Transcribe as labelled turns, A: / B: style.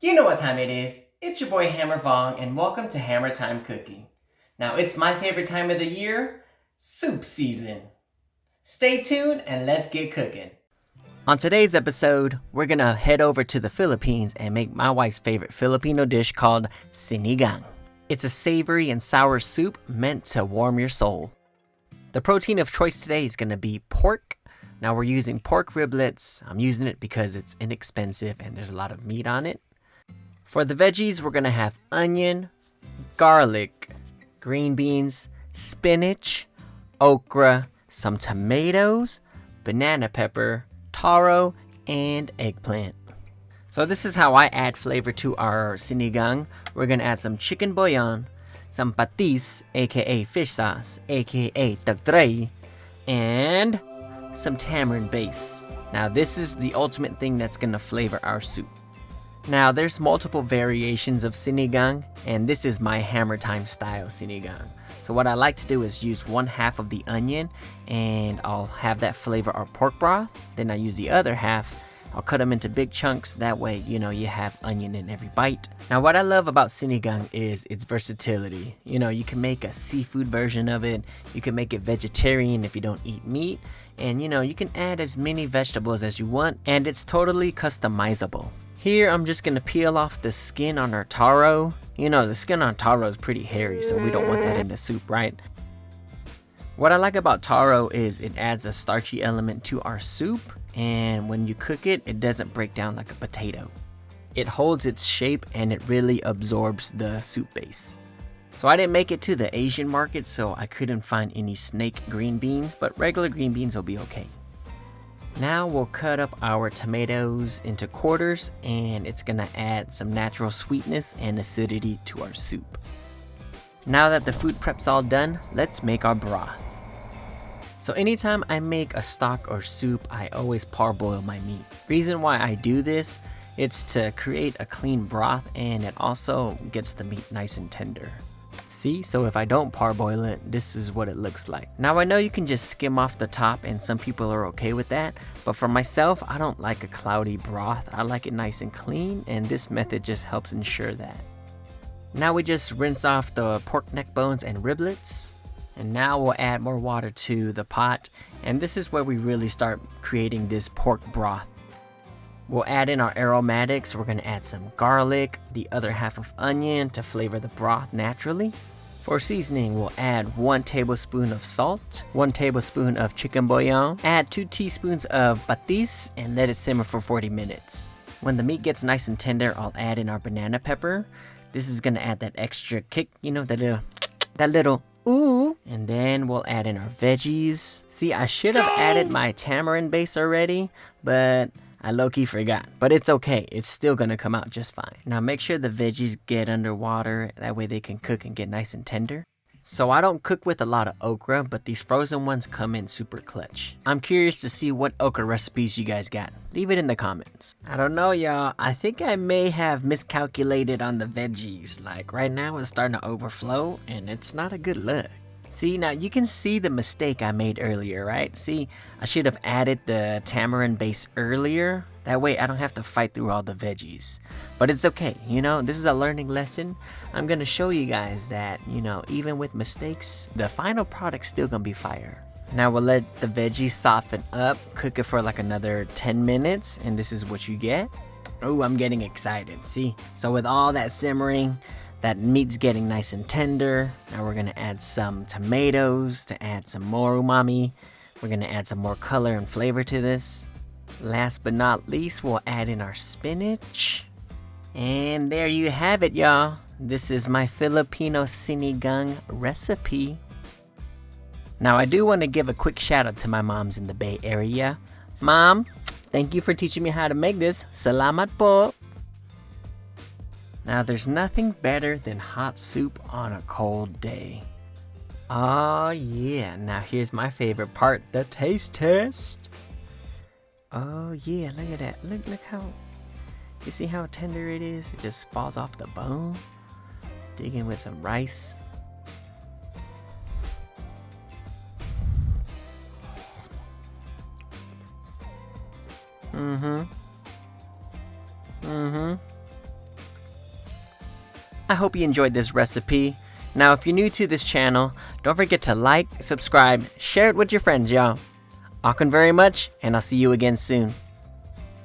A: You know what time it is. It's your boy Hammer Vong, and welcome to Hammer Time Cooking. Now, it's my favorite time of the year, soup season. Stay tuned and let's get cooking. On today's episode, we're gonna head over to the Philippines and make my wife's favorite Filipino dish called Sinigang. It's a savory and sour soup meant to warm your soul. The protein of choice today is gonna be pork. Now we're using pork riblets. I'm using it because it's inexpensive and there's a lot of meat on it. For the veggies, we're gonna have onion, garlic, green beans, spinach, okra, some tomatoes, banana pepper, taro, and eggplant. So this is how I add flavor to our sinigang. We're gonna add some chicken bouillon, some patis, aka fish sauce, aka tagtray, and some tamarind base. Now this is the ultimate thing that's gonna flavor our soup. Now, there's multiple variations of sinigang, and this is my Hammer Thyme style sinigang. So what I like to do is use one half of the onion, and I'll have that flavor our pork broth. Then I use the other half. I'll cut them into big chunks. That way, you have onion in every bite. Now, what I love about sinigang is its versatility. You can make a seafood version of it. You can make it vegetarian if you don't eat meat. And, you can add as many vegetables as you want, and it's totally customizable. Here, I'm just gonna peel off the skin on our taro. The skin on taro is pretty hairy, so we don't want that in the soup, right? What I like about taro is it adds a starchy element to our soup, and when you cook it, it doesn't break down like a potato. It holds its shape and it really absorbs the soup base. So I didn't make it to the Asian market, so I couldn't find any snake green beans, but regular green beans will be okay. Now we'll cut up our tomatoes into quarters, and it's gonna add some natural sweetness and acidity to our soup. Now that the food prep's all done, let's make our broth. So anytime I make a stock or soup, I always parboil my meat. Reason why I do this, it's to create a clean broth, and it also gets the meat nice and tender. See, so if I don't parboil it, this is what it looks like. Now I know you can just skim off the top, and some people are okay with that, but for myself, I don't like a cloudy broth. I like it nice and clean, and this method just helps ensure that. Now we just rinse off the pork neck bones and riblets, and now we'll add more water to the pot, and this is where we really start creating this pork broth. We'll add in our aromatics. We're gonna add some garlic, the other half of onion to flavor the broth naturally. For seasoning, we'll add 1 tablespoon of salt, 1 tablespoon of chicken bouillon, add 2 teaspoons of patis, and let it simmer for 40 minutes. When the meat gets nice and tender, I'll add in our banana pepper. This is gonna add that extra kick, that little ooh. And then we'll add in our veggies. See, I should have added my tamarind base already, but I low-key forgot, but it's okay. It's still gonna come out just fine. Now make sure the veggies get underwater. That way they can cook and get nice and tender. So I don't cook with a lot of okra, but these frozen ones come in super clutch. I'm curious to see what okra recipes you guys got. Leave it in the comments. I don't know, y'all. I think I may have miscalculated on the veggies. Like right now it's starting to overflow, and it's not a good look. See, now you can see the mistake I made earlier, right? See, I should have added the tamarind base earlier. That way I don't have to fight through all the veggies. But it's okay, this is a learning lesson. I'm gonna show you guys that, even with mistakes, the final product's still gonna be fire. Now we'll let the veggies soften up, cook it for like another 10 minutes, and this is what you get. Oh, I'm getting excited, see? So with all that simmering, that meat's getting nice and tender. Now we're gonna add some tomatoes to add some more umami. We're gonna add some more color and flavor to this. Last but not least, we'll add in our spinach. And there you have it, y'all. This is my Filipino sinigang recipe. Now I do want to give a quick shout out to my moms in the Bay Area. Mom, thank you for teaching me how to make this. Salamat po. Now there's nothing better than hot soup on a cold day. Oh yeah, now here's my favorite part, the taste test. Oh yeah, look at that. Look how, you see how tender it is? It just falls off the bone. Dig in with some rice. I hope you enjoyed this recipe. Now, if you're new to this channel, don't forget to like, subscribe, share it with your friends, y'all. Welcome very much, and I'll see you again soon.